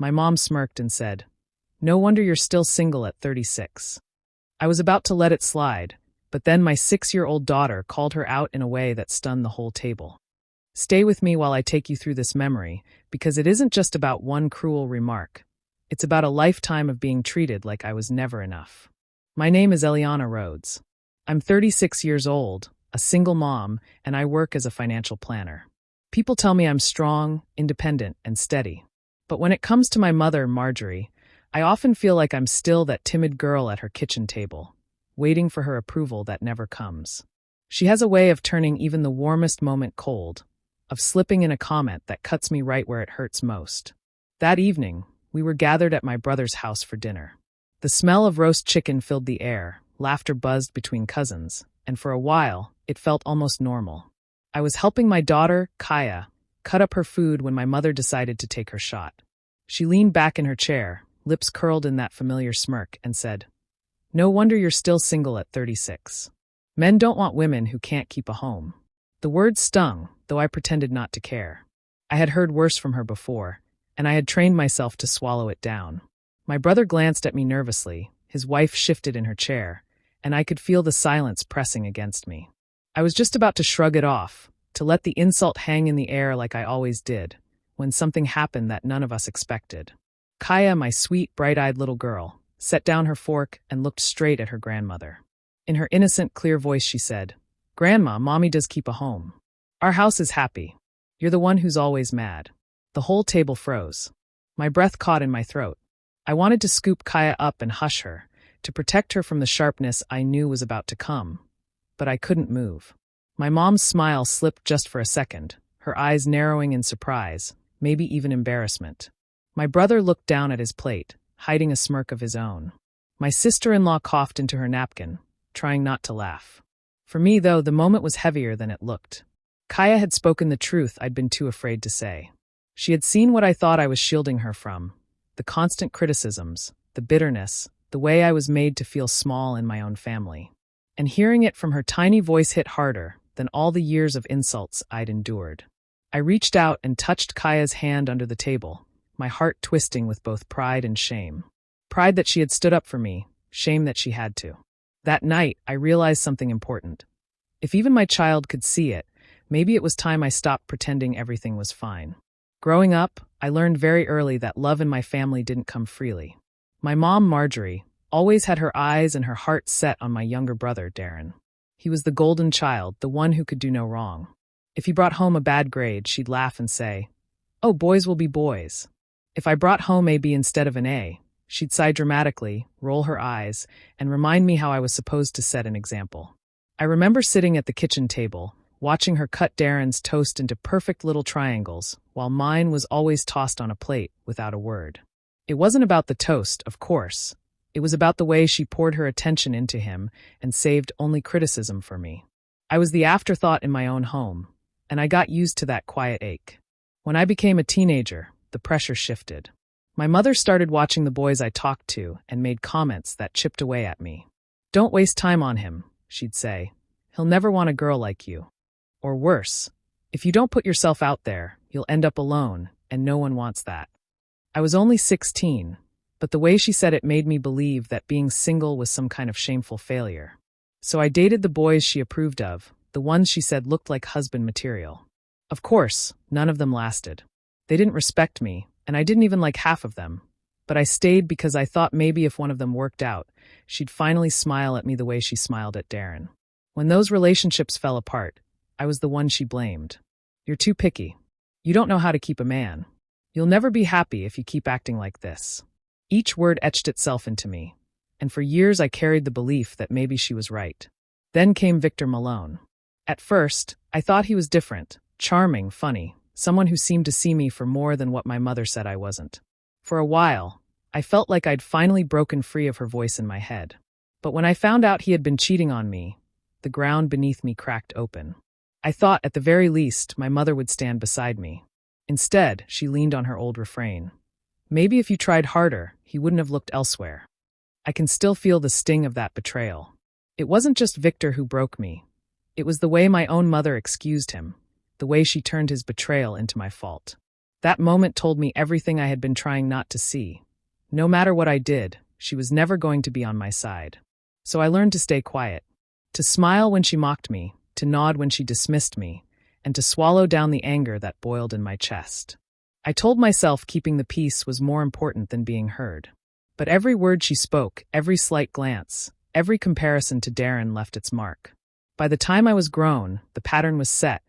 My mom smirked and said, "No wonder you're still single at 36. I was about to let it slide, but then my 6-year-old daughter called her out in a way that stunned the whole table. Stay with me while I take you through this memory, because it isn't just about one cruel remark. It's about a lifetime of being treated like I was never enough. My name is Eliana Rhodes. I'm 36 years old, a single mom, and I work as a financial planner. People tell me I'm strong, independent, and steady. But when it comes to my mother, Marjorie, I often feel like I'm still that timid girl at her kitchen table, waiting for her approval that never comes. She has a way of turning even the warmest moment cold, of slipping in a comment that cuts me right where it hurts most. That evening, we were gathered at my brother's house for dinner. The smell of roast chicken filled the air, laughter buzzed between cousins, and for a while, it felt almost normal. I was helping my daughter, Kaya, cut up her food when my mother decided to take her shot. She leaned back in her chair, lips curled in that familiar smirk, and said, "No wonder you're still single at 36. Men don't want women who can't keep a home." The words stung, though I pretended not to care. I had heard worse from her before, and I had trained myself to swallow it down. My brother glanced at me nervously, his wife shifted in her chair, and I could feel the silence pressing against me. I was just about to shrug it off, to let the insult hang in the air like I always did, when something happened that none of us expected. Kaya, my sweet, bright-eyed little girl, set down her fork and looked straight at her grandmother. In her innocent, clear voice she said, "Grandma, Mommy does keep a home. Our house is happy. You're the one who's always mad." The whole table froze. My breath caught in my throat. I wanted to scoop Kaya up and hush her, to protect her from the sharpness I knew was about to come. But I couldn't move. My mom's smile slipped just for a second, her eyes narrowing in surprise, maybe even embarrassment. My brother looked down at his plate, hiding a smirk of his own. My sister-in-law coughed into her napkin, trying not to laugh. For me, though, the moment was heavier than it looked. Kaya had spoken the truth I'd been too afraid to say. She had seen what I thought I was shielding her from, the constant criticisms, the bitterness, the way I was made to feel small in my own family. And hearing it from her tiny voice hit harder than all the years of insults I'd endured. I reached out and touched Kaya's hand under the table, my heart twisting with both pride and shame. Pride that she had stood up for me, shame that she had to. That night, I realized something important. If even my child could see it, maybe it was time I stopped pretending everything was fine. Growing up, I learned very early that love in my family didn't come freely. My mom, Marjorie, always had her eyes and her heart set on my younger brother, Darren. He was the golden child, the one who could do no wrong. If he brought home a bad grade, she'd laugh and say, "Oh, boys will be boys." If I brought home a B instead of an A, she'd sigh dramatically, roll her eyes, and remind me how I was supposed to set an example. I remember sitting at the kitchen table, watching her cut Darren's toast into perfect little triangles, while mine was always tossed on a plate without a word. It wasn't about the toast, of course. It was about the way she poured her attention into him and saved only criticism for me. I was the afterthought in my own home, and I got used to that quiet ache. When I became a teenager, the pressure shifted. My mother started watching the boys I talked to and made comments that chipped away at me. "Don't waste time on him," she'd say. "He'll never want a girl like you." Or worse, "If you don't put yourself out there, you'll end up alone, and no one wants that." I was only 16, but the way she said it made me believe that being single was some kind of shameful failure. So I dated the boys she approved of, the ones she said looked like husband material. Of course, none of them lasted. They didn't respect me, and I didn't even like half of them. But I stayed because I thought maybe if one of them worked out, she'd finally smile at me the way she smiled at Darren. When those relationships fell apart, I was the one she blamed. "You're too picky. You don't know how to keep a man. You'll never be happy if you keep acting like this." Each word etched itself into me, and for years I carried the belief that maybe she was right. Then came Victor Malone. At first, I thought he was different, charming, funny, someone who seemed to see me for more than what my mother said I wasn't. For a while, I felt like I'd finally broken free of her voice in my head. But when I found out he had been cheating on me, the ground beneath me cracked open. I thought, at the very least, my mother would stand beside me. Instead, she leaned on her old refrain. "Maybe if you tried harder, he wouldn't have looked elsewhere." I can still feel the sting of that betrayal. It wasn't just Victor who broke me. It was the way my own mother excused him, the way she turned his betrayal into my fault. That moment told me everything I had been trying not to see. No matter what I did, she was never going to be on my side. So I learned to stay quiet, to smile when she mocked me, to nod when she dismissed me, and to swallow down the anger that boiled in my chest. I told myself keeping the peace was more important than being heard. But every word she spoke, every slight glance, every comparison to Darren left its mark. By the time I was grown, the pattern was set.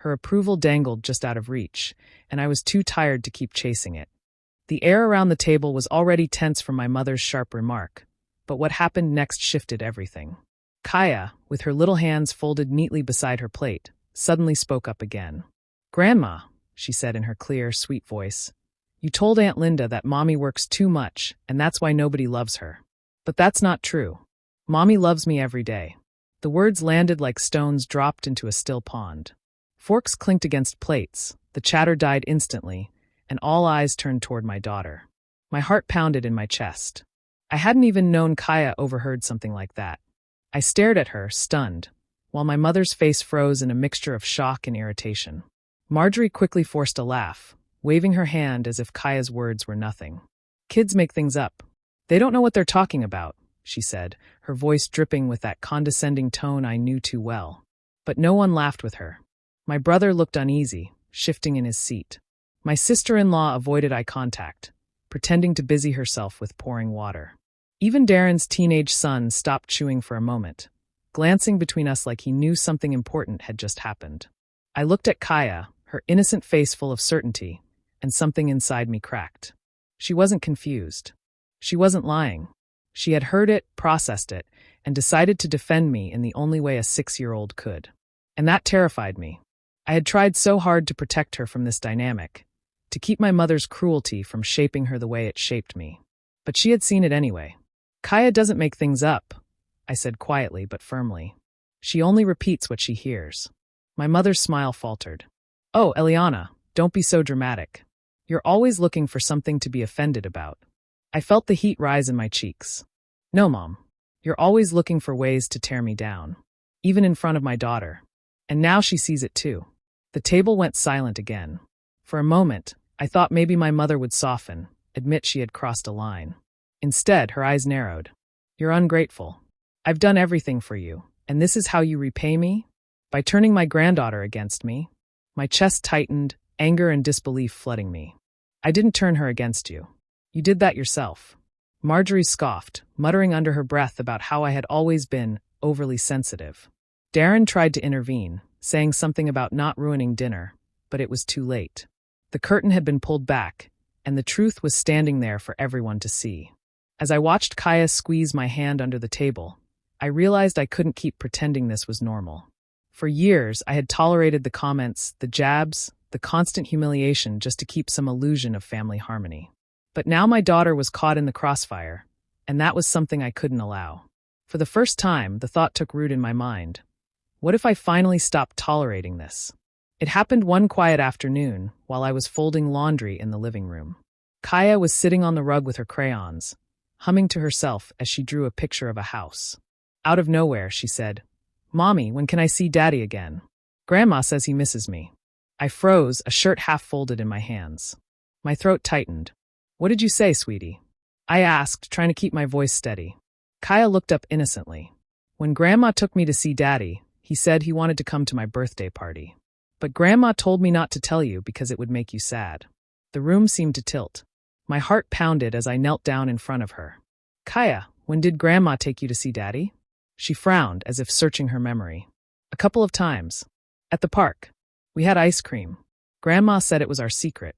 Her approval dangled just out of reach, and I was too tired to keep chasing it. The air around the table was already tense from my mother's sharp remark, but what happened next shifted everything. Kaya, with her little hands folded neatly beside her plate, suddenly spoke up again. "Grandma," she said in her clear, sweet voice, "you told Aunt Linda that Mommy works too much, and that's why nobody loves her. But that's not true. Mommy loves me every day." The words landed like stones dropped into a still pond. Forks clinked against plates, the chatter died instantly, and all eyes turned toward my daughter. My heart pounded in my chest. I hadn't even known Kaya overheard something like that. I stared at her, stunned, while my mother's face froze in a mixture of shock and irritation. Marjorie quickly forced a laugh, waving her hand as if Kaya's words were nothing. "Kids make things up. They don't know what they're talking about," she said, her voice dripping with that condescending tone I knew too well. But no one laughed with her. My brother looked uneasy, shifting in his seat. My sister-in-law avoided eye contact, pretending to busy herself with pouring water. Even Darren's teenage son stopped chewing for a moment, glancing between us like he knew something important had just happened. I looked at Kaya, her innocent face full of certainty, and something inside me cracked. She wasn't confused. She wasn't lying. She had heard it, processed it, and decided to defend me in the only way a 6-year-old could. And that terrified me. I had tried so hard to protect her from this dynamic, to keep my mother's cruelty from shaping her the way it shaped me. But she had seen it anyway. "Kaya doesn't make things up," I said quietly but firmly. "She only repeats what she hears." My mother's smile faltered. "Oh, Eliana, don't be so dramatic. You're always looking for something to be offended about." I felt the heat rise in my cheeks. "No, Mom. You're always looking for ways to tear me down, even in front of my daughter. And now she sees it too." The table went silent again. For a moment, I thought maybe my mother would soften, admit she had crossed a line. Instead, her eyes narrowed. "You're ungrateful. I've done everything for you, and this is how you repay me? By turning my granddaughter against me?" My chest tightened, anger and disbelief flooding me. "I didn't turn her against you. You did that yourself." Marjorie scoffed, muttering under her breath about how I had always been overly sensitive. Darren tried to intervene, saying something about not ruining dinner, but it was too late. The curtain had been pulled back, and the truth was standing there for everyone to see. As I watched Kaya squeeze my hand under the table, I realized I couldn't keep pretending this was normal. For years, I had tolerated the comments, the jabs, the constant humiliation just to keep some illusion of family harmony. But now my daughter was caught in the crossfire, and that was something I couldn't allow. For the first time, the thought took root in my mind. What if I finally stopped tolerating this? It happened one quiet afternoon, while I was folding laundry in the living room. Kaya was sitting on the rug with her crayons, humming to herself as she drew a picture of a house. Out of nowhere, she said, "Mommy, when can I see Daddy again? Grandma says he misses me." I froze, a shirt half folded in my hands. My throat tightened. "What did you say, sweetie?" I asked, trying to keep my voice steady. Kaya looked up innocently. "When Grandma took me to see Daddy, he said he wanted to come to my birthday party. But Grandma told me not to tell you because it would make you sad." The room seemed to tilt. My heart pounded as I knelt down in front of her. "Kaya, when did Grandma take you to see Daddy?" She frowned, as if searching her memory. "A couple of times. At the park. We had ice cream. Grandma said it was our secret."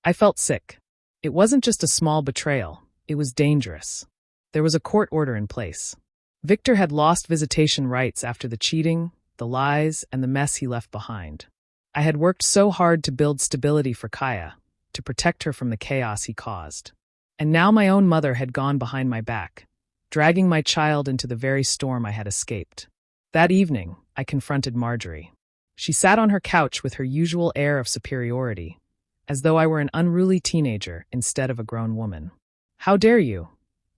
I felt sick. It wasn't just a small betrayal. It was dangerous. There was a court order in place. Victor had lost visitation rights after the cheating, the lies, and the mess he left behind. I had worked so hard to build stability for Kaya, to protect her from the chaos he caused. And now my own mother had gone behind my back, dragging my child into the very storm I had escaped. That evening, I confronted Marjorie. She sat on her couch with her usual air of superiority, as though I were an unruly teenager instead of a grown woman. "How dare you?"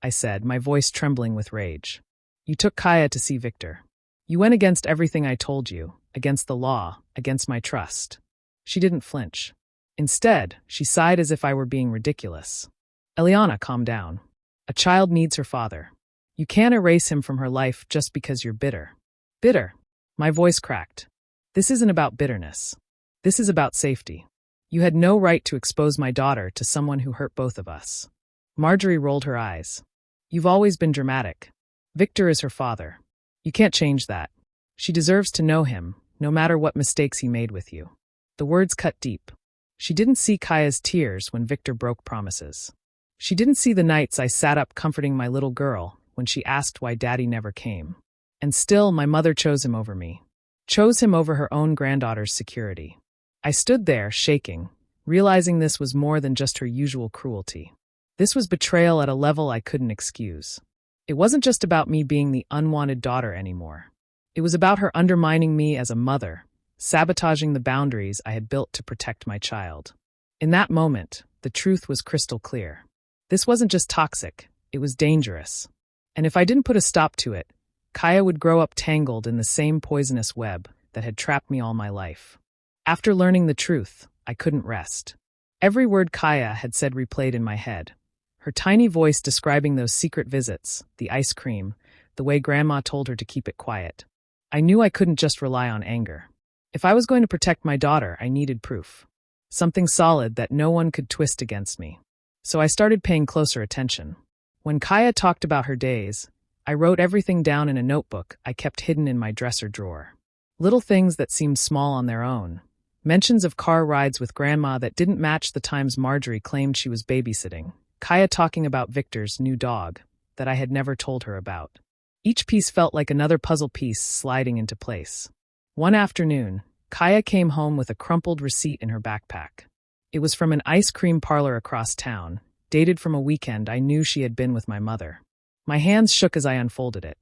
I said, my voice trembling with rage. "You took Kaya to see Victor. You went against everything I told you, against the law, against my trust." She didn't flinch. Instead, she sighed as if I were being ridiculous. Eliana, calm down. A child needs her father. You can't erase him from her life just because you're bitter. Bitter? My voice cracked. This isn't about bitterness. This is about safety. You had no right to expose my daughter to someone who hurt both of us. Marjorie rolled her eyes. You've always been dramatic. Victor is her father. You can't change that. She deserves to know him, no matter what mistakes he made with you. The words cut deep. She didn't see Kaya's tears when Victor broke promises. She didn't see the nights I sat up comforting my little girl when she asked why Daddy never came. And still, my mother chose him over me. Chose him over her own granddaughter's security. I stood there, shaking, realizing this was more than just her usual cruelty. This was betrayal at a level I couldn't excuse. It wasn't just about me being the unwanted daughter anymore. It was about her undermining me as a mother, sabotaging the boundaries I had built to protect my child. In that moment, the truth was crystal clear. This wasn't just toxic, it was dangerous. And if I didn't put a stop to it, Kaya would grow up tangled in the same poisonous web that had trapped me all my life. After learning the truth, I couldn't rest. Every word Kaya had said replayed in my head. Her tiny voice describing those secret visits, the ice cream, the way Grandma told her to keep it quiet. I knew I couldn't just rely on anger. If I was going to protect my daughter, I needed proof. Something solid that no one could twist against me. So I started paying closer attention. When Kaya talked about her days, I wrote everything down in a notebook I kept hidden in my dresser drawer. Little things that seemed small on their own. Mentions of car rides with Grandma that didn't match the times Marjorie claimed she was babysitting. Kaya talking about Victor's new dog that I had never told her about. Each piece felt like another puzzle piece sliding into place. One afternoon, Kaya came home with a crumpled receipt in her backpack. It was from an ice cream parlor across town, dated from a weekend I knew she had been with my mother. My hands shook as I unfolded it.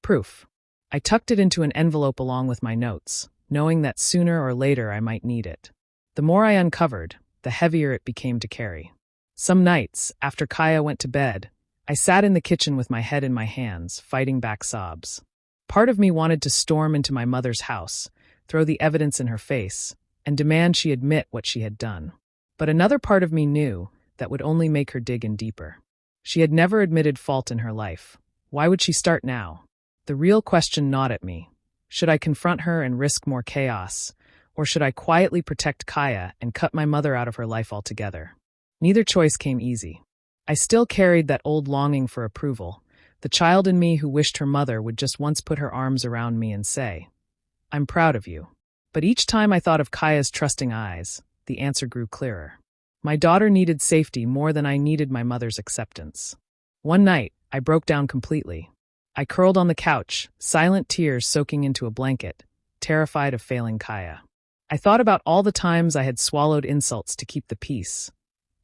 Proof. I tucked it into an envelope along with my notes, knowing that sooner or later I might need it. The more I uncovered, the heavier it became to carry. Some nights, after Kaya went to bed, I sat in the kitchen with my head in my hands, fighting back sobs. Part of me wanted to storm into my mother's house, throw the evidence in her face, and demand she admit what she had done. But another part of me knew that would only make her dig in deeper. She had never admitted fault in her life. Why would she start now? The real question gnawed at me. Should I confront her and risk more chaos, or should I quietly protect Kaya and cut my mother out of her life altogether? Neither choice came easy. I still carried that old longing for approval, the child in me who wished her mother would just once put her arms around me and say, "I'm proud of you." But each time I thought of Kaya's trusting eyes, the answer grew clearer. My daughter needed safety more than I needed my mother's acceptance. One night, I broke down completely. I curled on the couch, silent tears soaking into a blanket, terrified of failing Kaya. I thought about all the times I had swallowed insults to keep the peace,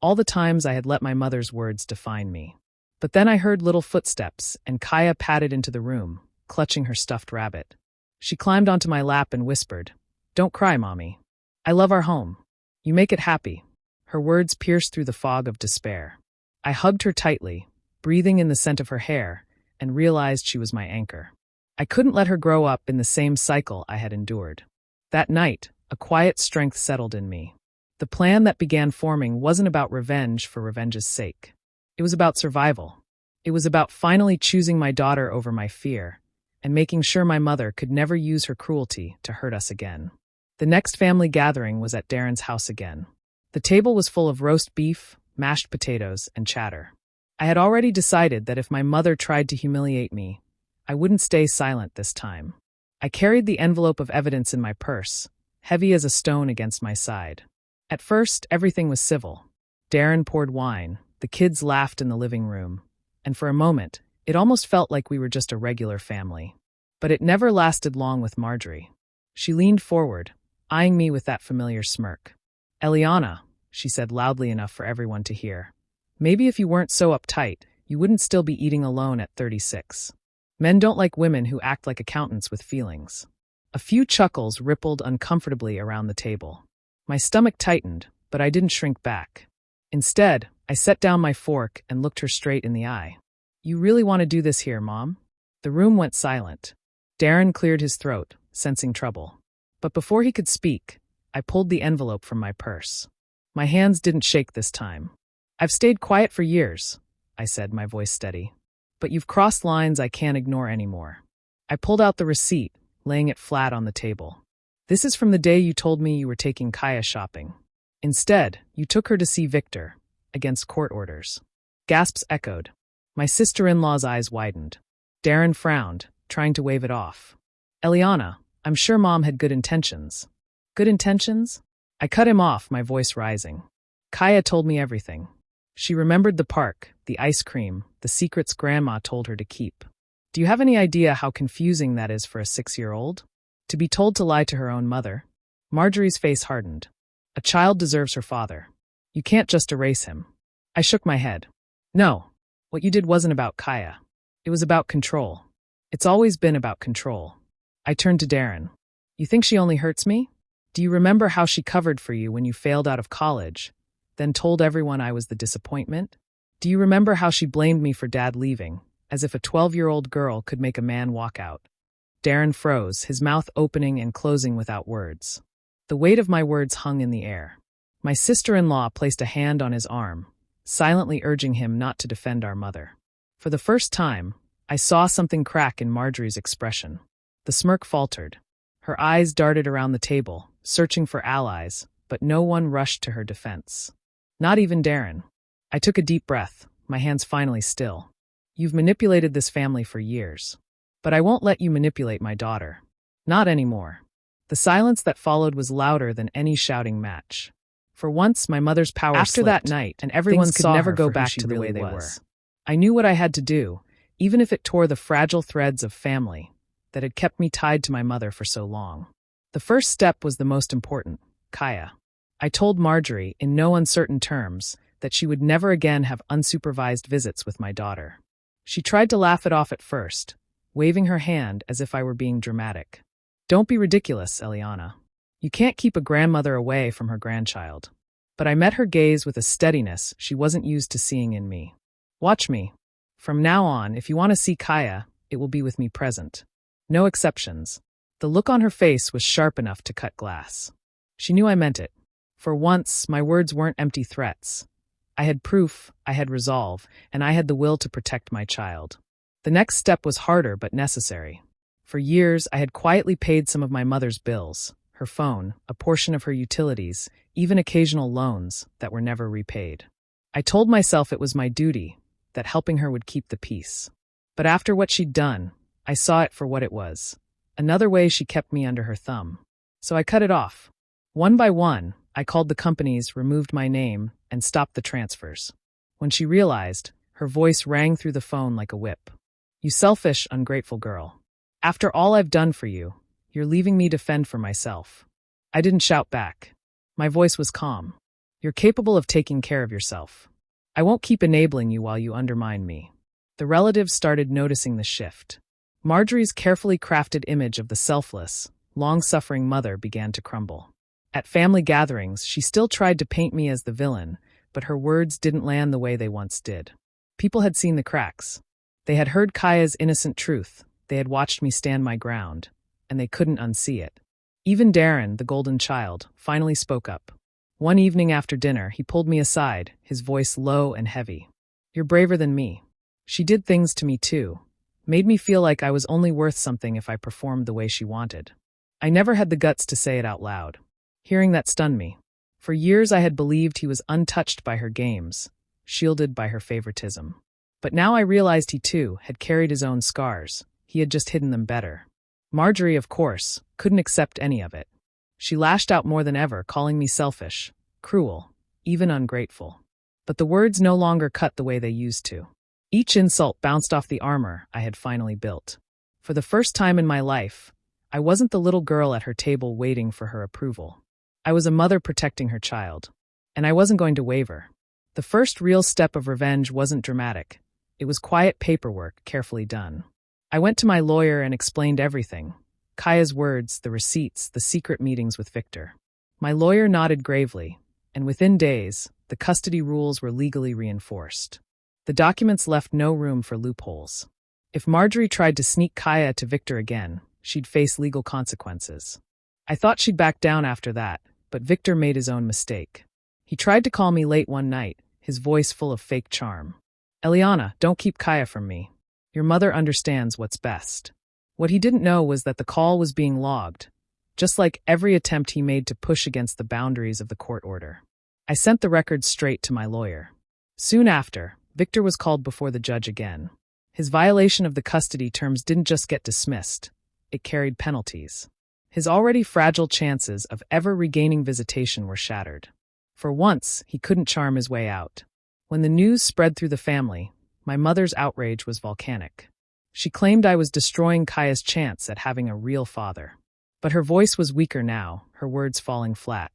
all the times I had let my mother's words define me. But then I heard little footsteps, and Kaya padded into the room, clutching her stuffed rabbit. She climbed onto my lap and whispered, "Don't cry, Mommy. I love our home. You make it happy." Her words pierced through the fog of despair. I hugged her tightly, breathing in the scent of her hair, and realized she was my anchor. I couldn't let her grow up in the same cycle I had endured. That night, a quiet strength settled in me. The plan that began forming wasn't about revenge for revenge's sake. It was about survival. It was about finally choosing my daughter over my fear, and making sure my mother could never use her cruelty to hurt us again. The next family gathering was at Darren's house again. The table was full of roast beef, mashed potatoes, and chatter. I had already decided that if my mother tried to humiliate me, I wouldn't stay silent this time. I carried the envelope of evidence in my purse, heavy as a stone against my side. At first, everything was civil. Darren poured wine, the kids laughed in the living room, and for a moment, it almost felt like we were just a regular family. But it never lasted long with Marjorie. She leaned forward, eyeing me with that familiar smirk. "Eliana," she said loudly enough for everyone to hear, "maybe if you weren't so uptight, you wouldn't still be eating alone at 36. Men don't like women who act like accountants with feelings." A few chuckles rippled uncomfortably around the table. My stomach tightened, but I didn't shrink back. Instead, I set down my fork and looked her straight in the eye. "You really want to do this here, Mom?" The room went silent. Darren cleared his throat, sensing trouble. But before he could speak, I pulled the envelope from my purse. My hands didn't shake this time. I've stayed quiet for years, I said, my voice steady. But you've crossed lines I can't ignore anymore. I pulled out the receipt, laying it flat on the table. This is from the day you told me you were taking Kaya shopping. Instead, you took her to see Victor, against court orders. Gasps echoed. My sister-in-law's eyes widened. Darren frowned, trying to wave it off. Eliana, I'm sure Mom had good intentions. Good intentions? I cut him off, my voice rising. Kaya told me everything. She remembered the park, the ice cream, the secrets Grandma told her to keep. Do you have any idea how confusing that is for a 6-year-old? To be told to lie to her own mother? Marjorie's face hardened. A child deserves her father. You can't just erase him. I shook my head. No, what you did wasn't about Kaya. It was about control. It's always been about control. I turned to Darren. You think she only hurts me? Do you remember how she covered for you when you failed out of college, then told everyone I was the disappointment? Do you remember how she blamed me for Dad leaving, as if a 12-year-old girl could make a man walk out? Darren froze, his mouth opening and closing without words. The weight of my words hung in the air. My sister-in-law placed a hand on his arm, silently urging him not to defend our mother. For the first time, I saw something crack in Marjorie's expression. The smirk faltered. Her eyes darted around the table, searching for allies, but no one rushed to her defense. Not even Darren. I took a deep breath, my hands finally still. You've manipulated this family for years. But I won't let you manipulate my daughter. Not anymore. The silence that followed was louder than any shouting match. For once, my mother's power After slipped, that night, and everyone things could saw never her go for who back she to the way really they were. was. I knew what I had to do, even if it tore the fragile threads of family that had kept me tied to my mother for so long. The first step was the most important, Kaya. I told Marjorie, in no uncertain terms, that she would never again have unsupervised visits with my daughter. She tried to laugh it off at first, waving her hand as if I were being dramatic. Don't be ridiculous, Eliana. You can't keep a grandmother away from her grandchild. But I met her gaze with a steadiness she wasn't used to seeing in me. Watch me. From now on, if you want to see Kaya, it will be with me present. No exceptions. The look on her face was sharp enough to cut glass. She knew I meant it. For once, my words weren't empty threats. I had proof, I had resolve, and I had the will to protect my child. The next step was harder but necessary. For years, I had quietly paid some of my mother's bills, her phone, a portion of her utilities, even occasional loans that were never repaid. I told myself it was my duty, that helping her would keep the peace. But after what she'd done, I saw it for what it was. Another way she kept me under her thumb. So I cut it off. One by one, I called the companies, removed my name, and stopped the transfers. When she realized, her voice rang through the phone like a whip. You selfish, ungrateful girl. After all I've done for you, you're leaving me to fend for myself. I didn't shout back. My voice was calm. You're capable of taking care of yourself. I won't keep enabling you while you undermine me. The relatives started noticing the shift. Marjorie's carefully crafted image of the selfless, long-suffering mother began to crumble. At family gatherings, she still tried to paint me as the villain, but her words didn't land the way they once did. People had seen the cracks. They had heard Kaya's innocent truth, they had watched me stand my ground, and they couldn't unsee it. Even Darren, the golden child, finally spoke up. One evening after dinner, he pulled me aside, his voice low and heavy. You're braver than me. She did things to me too. Made me feel like I was only worth something if I performed the way she wanted. I never had the guts to say it out loud. Hearing that stunned me. For years I had believed he was untouched by her games, shielded by her favoritism. But now I realized he too had carried his own scars. He had just hidden them better. Marjorie, of course, couldn't accept any of it. She lashed out more than ever, calling me selfish, cruel, even ungrateful. But the words no longer cut the way they used to. Each insult bounced off the armor I had finally built. For the first time in my life, I wasn't the little girl at her table waiting for her approval. I was a mother protecting her child. And I wasn't going to waver. The first real step of revenge wasn't dramatic. It was quiet paperwork, carefully done. I went to my lawyer and explained everything. Kaya's words, the receipts, the secret meetings with Victor. My lawyer nodded gravely, and within days, the custody rules were legally reinforced. The documents left no room for loopholes. If Marjorie tried to sneak Kaya to Victor again, she'd face legal consequences. I thought she'd back down after that, but Victor made his own mistake. He tried to call me late one night, his voice full of fake charm. Eliana, don't keep Kaya from me. Your mother understands what's best. What he didn't know was that the call was being logged, just like every attempt he made to push against the boundaries of the court order. I sent the records straight to my lawyer. Soon after, Victor was called before the judge again. His violation of the custody terms didn't just get dismissed, it carried penalties. His already fragile chances of ever regaining visitation were shattered. For once, he couldn't charm his way out. When the news spread through the family, my mother's outrage was volcanic. She claimed I was destroying Kaya's chance at having a real father. But her voice was weaker now, her words falling flat.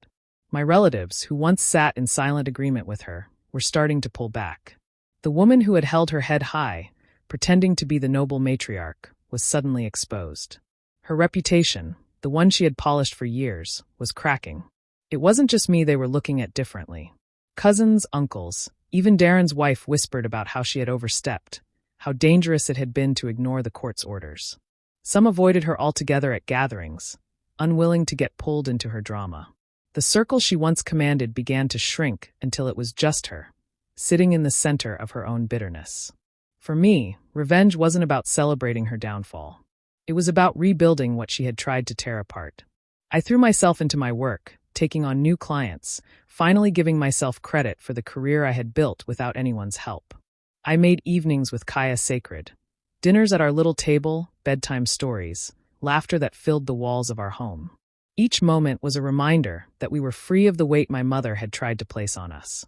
My relatives, who once sat in silent agreement with her, were starting to pull back. The woman who had held her head high, pretending to be the noble matriarch, was suddenly exposed. Her reputation, the one she had polished for years, was cracking. It wasn't just me they were looking at differently. Cousins, uncles, even Darren's wife whispered about how she had overstepped, how dangerous it had been to ignore the court's orders. Some avoided her altogether at gatherings, unwilling to get pulled into her drama. The circle she once commanded began to shrink until it was just her, sitting in the center of her own bitterness. For me, revenge wasn't about celebrating her downfall. It was about rebuilding what she had tried to tear apart. I threw myself into my work, taking on new clients, finally giving myself credit for the career I had built without anyone's help. I made evenings with Kaya sacred. Dinners at our little table, bedtime stories, laughter that filled the walls of our home. Each moment was a reminder that we were free of the weight my mother had tried to place on us.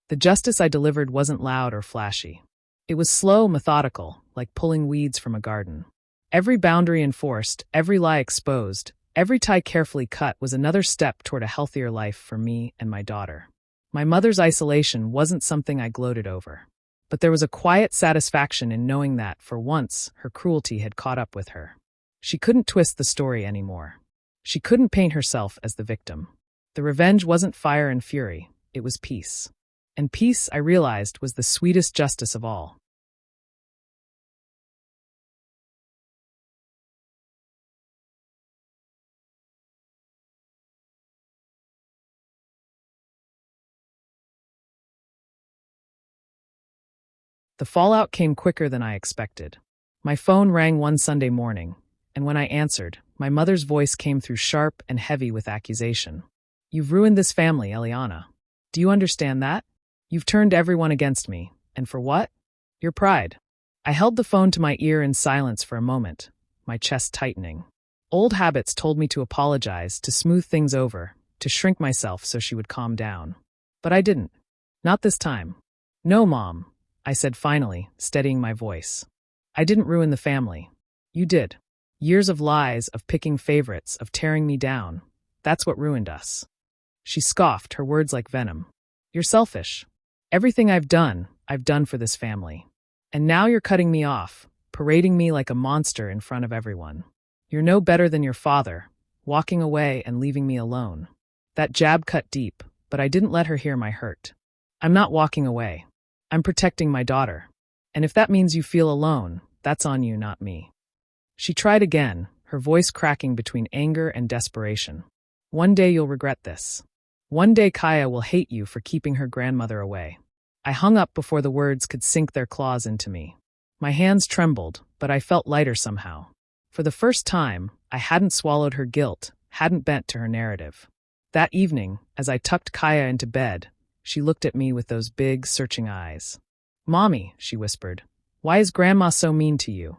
The justice I delivered wasn't loud or flashy. It was slow, methodical, like pulling weeds from a garden. Every boundary enforced, every lie exposed, every tie carefully cut was another step toward a healthier life for me and my daughter. My mother's isolation wasn't something I gloated over. But there was a quiet satisfaction in knowing that, for once, her cruelty had caught up with her. She couldn't twist the story anymore. She couldn't paint herself as the victim. The revenge wasn't fire and fury, it was peace. And peace, I realized, was the sweetest justice of all. The fallout came quicker than I expected. My phone rang one Sunday morning, and when I answered, my mother's voice came through sharp and heavy with accusation. You've ruined this family, Eliana. Do you understand that? You've turned everyone against me, and for what? Your pride. I held the phone to my ear in silence for a moment, my chest tightening. Old habits told me to apologize, to smooth things over, to shrink myself so she would calm down. But I didn't. Not this time. No, Mom, I said finally, steadying my voice. I didn't ruin the family. You did. Years of lies, of picking favorites, of tearing me down. That's what ruined us. She scoffed, her words like venom. You're selfish. Everything I've done for this family. And now you're cutting me off, parading me like a monster in front of everyone. You're no better than your father, walking away and leaving me alone. That jab cut deep, but I didn't let her hear my hurt. I'm not walking away. I'm protecting my daughter. And if that means you feel alone, that's on you, not me. She tried again, her voice cracking between anger and desperation. One day you'll regret this. One day Kaya will hate you for keeping her grandmother away. I hung up before the words could sink their claws into me. My hands trembled, but I felt lighter somehow. For the first time, I hadn't swallowed her guilt, hadn't bent to her narrative. That evening, as I tucked Kaya into bed, she looked at me with those big, searching eyes. Mommy, she whispered, why is Grandma so mean to you?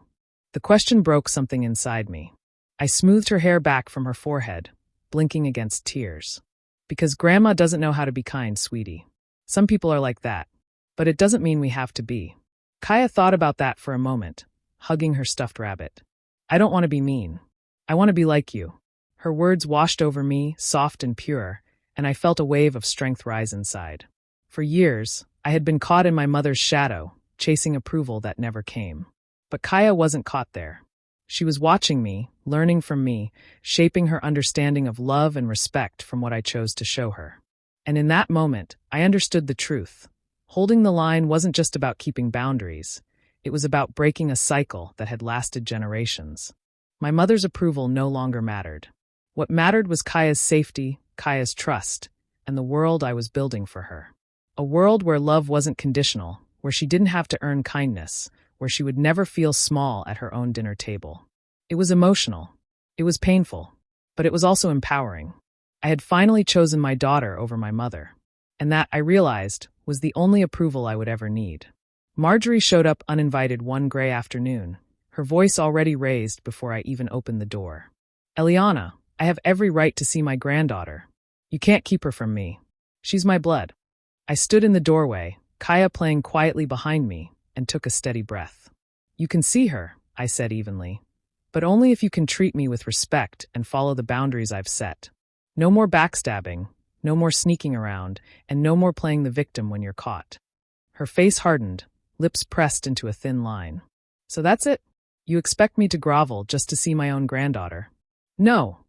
The question broke something inside me. I smoothed her hair back from her forehead, blinking against tears. Because Grandma doesn't know how to be kind, sweetie. Some people are like that. But it doesn't mean we have to be. Kaya thought about that for a moment, hugging her stuffed rabbit. I don't want to be mean. I want to be like you. Her words washed over me, soft and pure, and I felt a wave of strength rise inside. For years, I had been caught in my mother's shadow, chasing approval that never came. But Kaya wasn't caught there. She was watching me, learning from me, shaping her understanding of love and respect from what I chose to show her. And in that moment, I understood the truth. Holding the line wasn't just about keeping boundaries. It was about breaking a cycle that had lasted generations. My mother's approval no longer mattered. What mattered was Kaya's safety, Kaya's trust, and the world I was building for her. A world where love wasn't conditional, where she didn't have to earn kindness, where she would never feel small at her own dinner table. It was emotional. It was painful. But it was also empowering. I had finally chosen my daughter over my mother. And that, I realized, was the only approval I would ever need. Marjorie showed up uninvited one gray afternoon, her voice already raised before I even opened the door. "Eliana, I have every right to see my granddaughter. You can't keep her from me. She's my blood." I stood in the doorway, Kaya playing quietly behind me, and took a steady breath. "You can see her," I said evenly, "but only if you can treat me with respect and follow the boundaries I've set. No more backstabbing, no more sneaking around, and no more playing the victim when you're caught." Her face hardened, lips pressed into a thin line. "So that's it? You expect me to grovel just to see my own granddaughter?" "No,"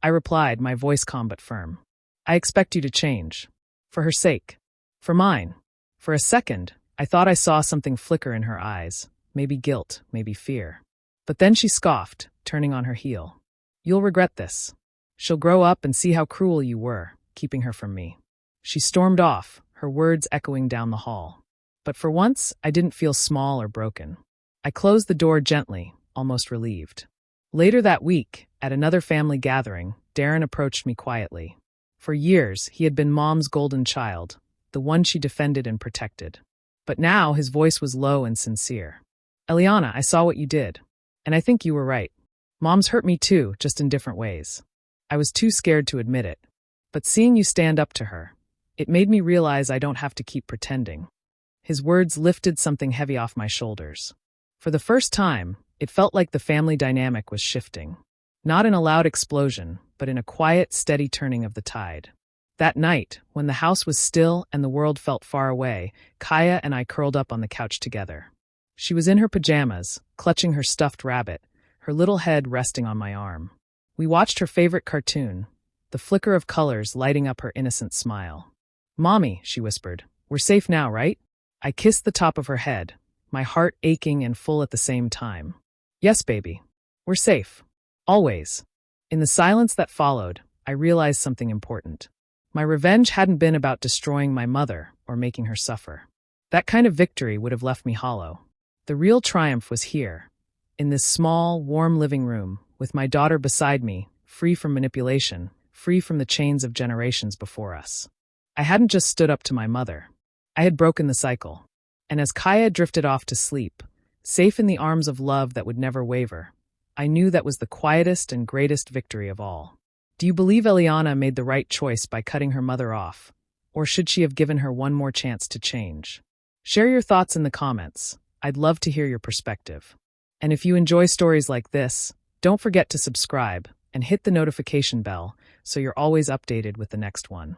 I replied, my voice calm but firm. "I expect you to change. For her sake. For mine." For a second, I thought I saw something flicker in her eyes, maybe guilt, maybe fear. But then she scoffed, turning on her heel. "You'll regret this. She'll grow up and see how cruel you were, keeping her from me." She stormed off, her words echoing down the hall. But for once, I didn't feel small or broken. I closed the door gently, almost relieved. Later that week, at another family gathering, Darren approached me quietly. For years, he had been Mom's golden child, the one she defended and protected. But now his voice was low and sincere. "Eliana, I saw what you did. And I think you were right. Mom's hurt me too, just in different ways. I was too scared to admit it. But seeing you stand up to her, it made me realize I don't have to keep pretending." His words lifted something heavy off my shoulders. For the first time, it felt like the family dynamic was shifting. Not in a loud explosion, but in a quiet, steady turning of the tide. That night, when the house was still and the world felt far away, Kaya and I curled up on the couch together. She was in her pajamas, clutching her stuffed rabbit, her little head resting on my arm. We watched her favorite cartoon, the flicker of colors lighting up her innocent smile. "Mommy," she whispered, "we're safe now, right?" I kissed the top of her head, my heart aching and full at the same time. "Yes, baby. We're safe. Always." In the silence that followed, I realized something important. My revenge hadn't been about destroying my mother or making her suffer. That kind of victory would have left me hollow. The real triumph was here, in this small, warm living room, with my daughter beside me, free from manipulation, free from the chains of generations before us. I hadn't just stood up to my mother. I had broken the cycle. And as Kaya drifted off to sleep, safe in the arms of love that would never waver, I knew that was the quietest and greatest victory of all. Do you believe Eliana made the right choice by cutting her mother off? Or should she have given her one more chance to change? Share your thoughts in the comments. I'd love to hear your perspective. And if you enjoy stories like this, don't forget to subscribe and hit the notification bell so you're always updated with the next one.